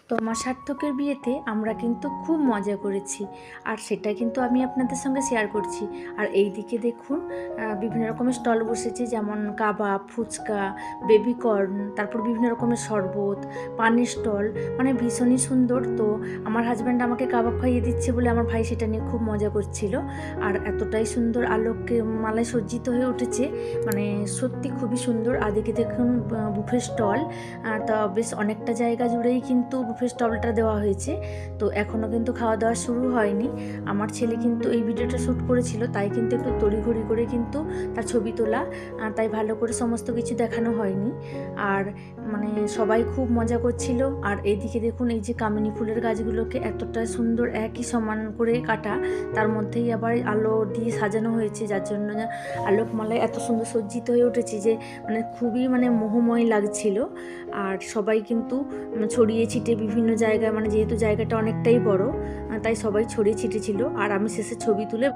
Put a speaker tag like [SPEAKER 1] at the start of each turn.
[SPEAKER 1] তোমার সার্থকের বিয়েতে আমরা কিন্তু খুব মজা করেছি, আর সেটা কিন্তু আমি আপনাদের সঙ্গে শেয়ার করছি। আর এই দিকে দেখুন, বিভিন্ন রকমের স্টল বসেছে, যেমন কাবাব, ফুচকা, বেবিকর্ন, তারপর বিভিন্ন রকমের শরবত, পানের স্টল, মানে ভীষণই সুন্দর। তো আমার হাজব্যান্ড আমাকে কাবাব খাইয়ে দিচ্ছে বলে আমার ভাই সেটা নিয়ে খুব মজা করছিল। আর এতটাই সুন্দর আলোকে মালায় সজ্জিত হয়ে উঠেছে, মানে সত্যি খুবই সুন্দর। আর দিকে দেখুন বুফে স্টল, তা বেশ অনেকটা জায়গা জুড়েই কিন্তু বুফে স্টলটা দেওয়া হয়েছে। তো এখনও কিন্তু খাওয়া দাওয়া শুরু হয়নি। আমার ছেলে কিন্তু এই ভিডিওটা শ্যুট করেছিল, তাই কিন্তু একটু তড়িঘড়ি করে কিন্তু তার ছবি তোলা, তাই ভালো করে সমস্ত কিছু দেখানো হয়নি। আর মানে সবাই খুব মজা করছিল। আর এইদিকে দেখুন, এই যে কামিনী ফুলের গাছগুলোকে এতটা সুন্দর একই সমান করে কাটা, তার মধ্যেই আবার আলো দিয়ে সাজানো হয়েছে, যার জন্য আলোকমালায় এত সুন্দর সজ্জিত হয়ে উঠেছে যে মানে খুবই মোহময় লাগছিল। আর সবাই কিন্তু ছড়িয়ে ছিটে বিভিন্ন জায়গায়, মানে যেহেতু জায়গাটা অনেকটাই বড়, তাই সবাই ছড়িয়ে ছিটে ছিল। আর আমি শেষে ছবি তুলে